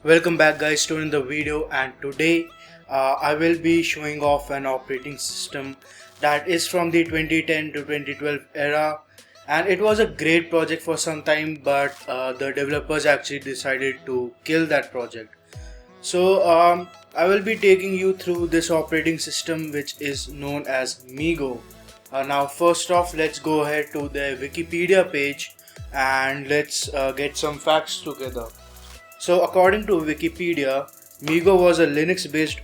Welcome back guys to another video, and today I will be showing off an operating system that is from the 2010 to 2012 era, and it was a great project for some time, but the developers actually decided to kill that project. So I will be taking you through this operating system, which is known as MeeGo. Now first off, let's go ahead to the Wikipedia page and let's get some facts together. So according to Wikipedia, MeeGo was a Linux-based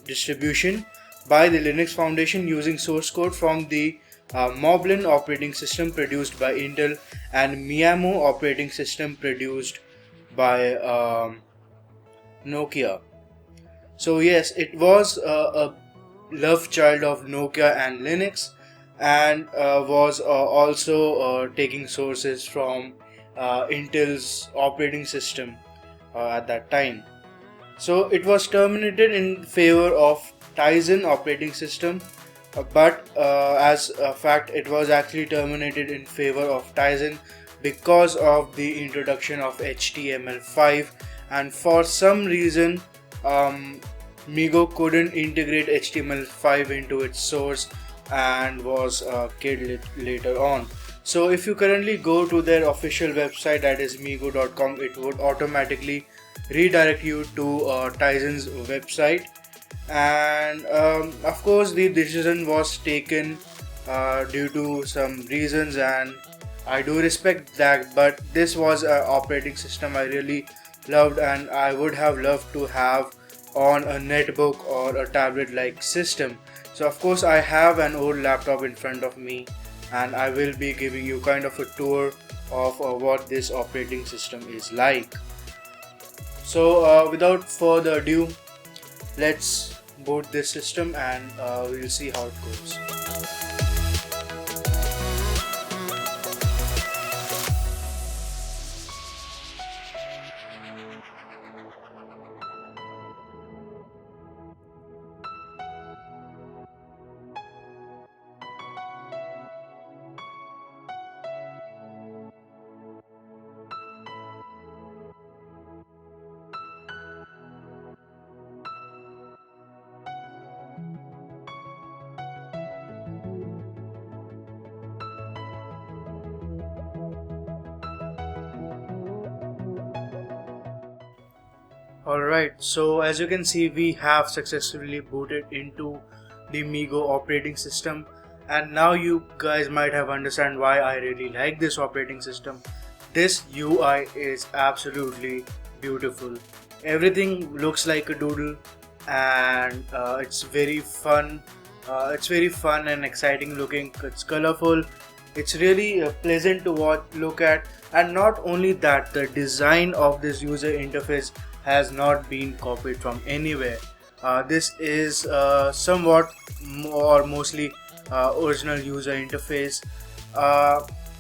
distribution by the Linux Foundation using source code from the Moblin operating system produced by Intel and Miyamoo operating system produced by Nokia. So yes, it was a love child of Nokia and Linux, and was also taking sources from Intel's operating system at that time. So it was terminated in favor of Tizen operating system, but as a fact, it was actually terminated in favor of Tizen because of the introduction of HTML5, and for some reason MeeGo couldn't integrate HTML5 into its source and was killed later on. So if you currently go to their official website, that is meego.com, it would automatically redirect you to Tizen's website. And of course the decision was taken due to some reasons, and I do respect that, but this was an operating system I really loved and I would have loved to have on a netbook or a tablet like system. So of course I have an old laptop in front of me, and I will be giving you kind of a tour of what this operating system is like. So without further ado, let's boot this system and we'll see how it goes. Alright, so as you can see, we have successfully booted into the MeeGo operating system, and now you guys might have understand why I really like this operating system. This UI is absolutely beautiful. Everything looks like a doodle, and it's very fun. It's very fun and exciting looking. It's colorful. It's really pleasant to look at, and not only that, the design of this user interface has not been copied from anywhere. This is somewhat or mostly original user interface,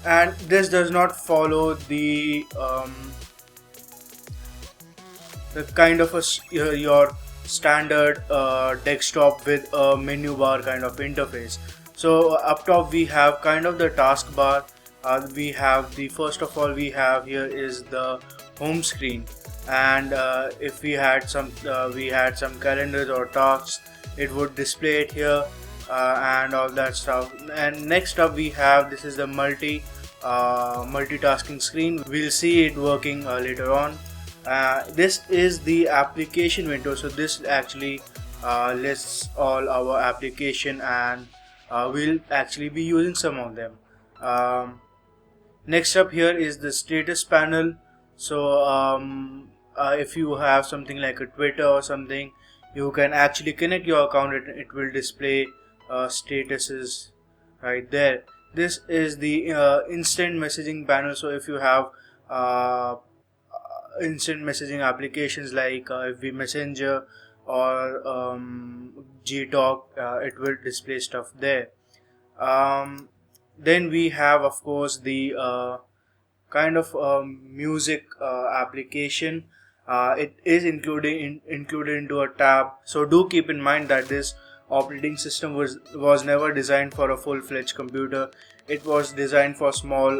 and this does not follow the kind of your standard desktop with a menu bar kind of interface. So up top we have kind of the taskbar. We have the first of all we have here is the home screen, and if we had some calendars or tasks, it would display it here, and all that stuff. And next up we have, this is the multitasking screen. We'll see it working later on. This is the application window, so this actually lists all our application, and we'll actually be using some of them. Next up here is the status panel. So if you have something like a Twitter or something, you can actually connect your account and it will display statuses right there. This is the instant messaging panel. So if you have instant messaging applications like FB Messenger or Gtalk, it will display stuff there. Then we have, of course, the kind of music application. It is included into a tab, so do keep in mind that this operating system was never designed for a full-fledged computer. It was designed for small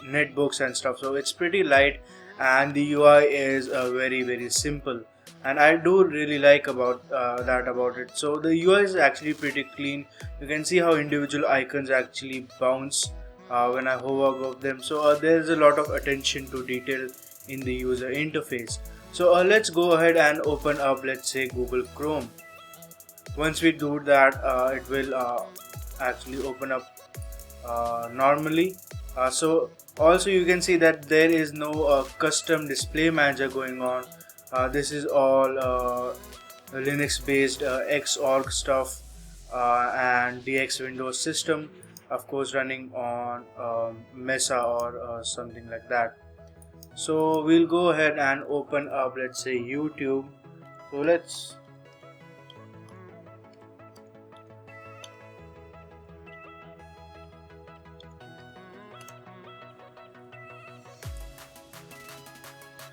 netbooks and stuff, so it's pretty light, and the UI is very simple, and I do really like about that about it. So the UI is actually pretty clean. You can see how individual icons actually bounce when I hover above them. So there's a lot of attention to detail in the user interface. So let's go ahead and open up, let's say, Google Chrome. Once we do that, it will actually open up normally. So also you can see that there is no custom display manager going on. This is all Linux based Xorg stuff and DX Windows system, of course running on Mesa or something like that. So we'll go ahead and open up, let's say, YouTube. So let's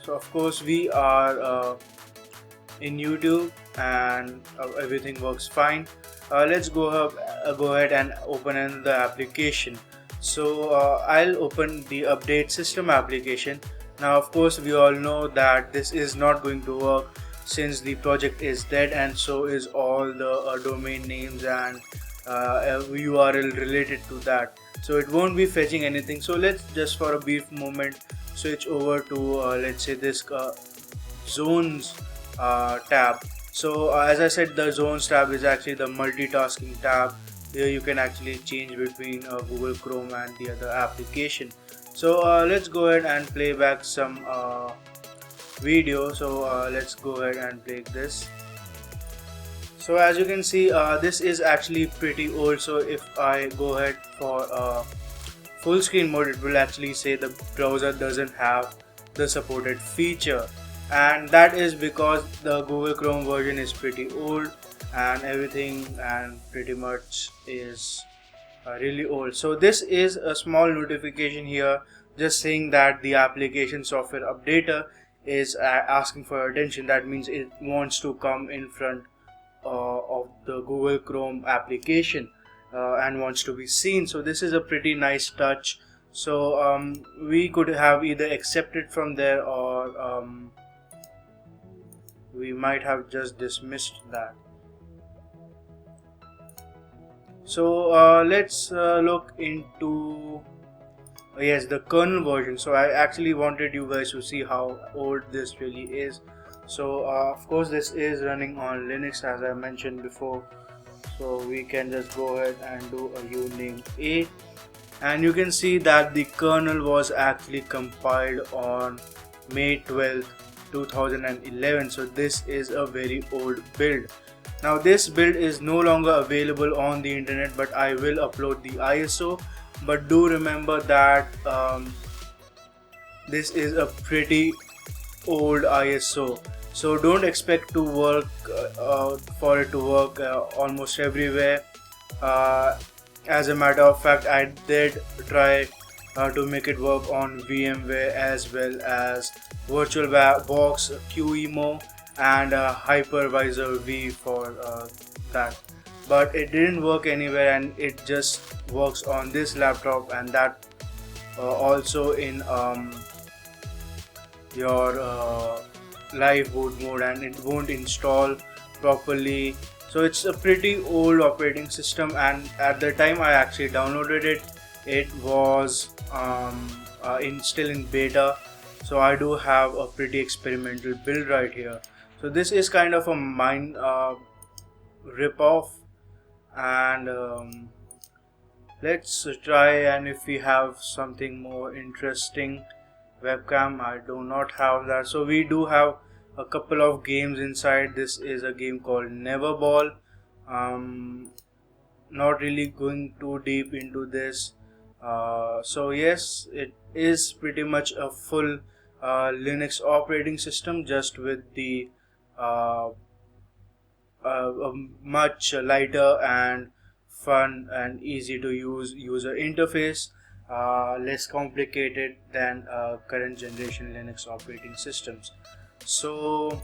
so of course we are in YouTube, and everything works fine. Let's go ahead and open another application. So I'll open the update system application. Now of course we all know that this is not going to work since the project is dead, and so is all the domain names and URL related to that. So it won't be fetching anything. So let's just for a brief moment switch over to let's say this zones tab. So as I said, the zones tab is actually the multitasking tab. Here you can actually change between Google Chrome and the other application. So let's go ahead and play back some video. So let's go ahead and play this. So as you can see, this is actually pretty old. So if I go ahead for full screen mode, it will actually say the browser doesn't have the supported feature, and that is because the Google Chrome version is pretty old and everything and pretty much is really old. So this is a small notification here just saying that the application software updater is asking for attention. That means it wants to come in front of the Google Chrome application and wants to be seen. So this is a pretty nice touch. So we could have either accepted from there, or we might have just dismissed that. So let's look into yes, the kernel version. So I actually wanted you guys to see how old this really is. So of course this is running on Linux, as I mentioned before. So we can just go ahead and do a uname A, and you can see that the kernel was actually compiled on May 12th 2011. So this is a very old build. Now this build is no longer available on the internet, but I will upload the ISO. But do remember that this is a pretty old ISO, so don't expect to work for it to work almost everywhere. As a matter of fact, I did try to make it work on VMware as well as VirtualBox, QEMU and Hypervisor V for that, but it didn't work anywhere, and it just works on this laptop, and that also in your live boot mode, and it won't install properly. So it's a pretty old operating system, and at the time I actually downloaded it, it was still in beta. So I do have a pretty experimental build right here. So this is kind of a mine rip-off, and let's try, and if we have something more interesting. Webcam, I do not have that. So we do have a couple of games inside. This is a game called Neverball. Not really going too deep into this. So yes, it is pretty much a full Linux operating system, just with the a much lighter and fun and easy to use user interface, less complicated than current generation Linux operating systems. So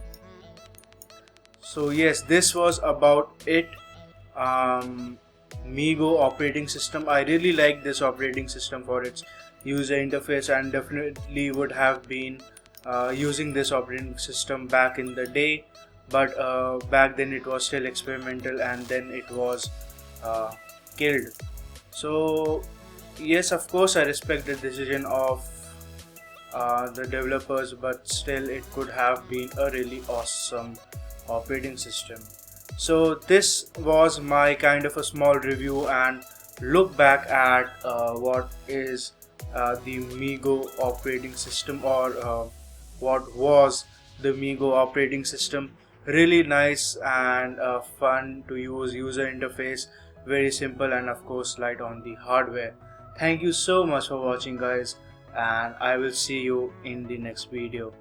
yes, this was about it. MeeGo operating system. I really like this operating system for its user interface, and definitely would have been using this operating system back in the day, but back then it was still experimental, and then it was killed. So yes, of course I respect the decision of the developers, but still it could have been a really awesome operating system. So this was my kind of a small review and look back at what is the MeeGo operating system, or what was the MeeGo operating system. Really nice and fun to use user interface, very simple, and of course light on the hardware. Thank you so much for watching, guys, and I will see you in the next video.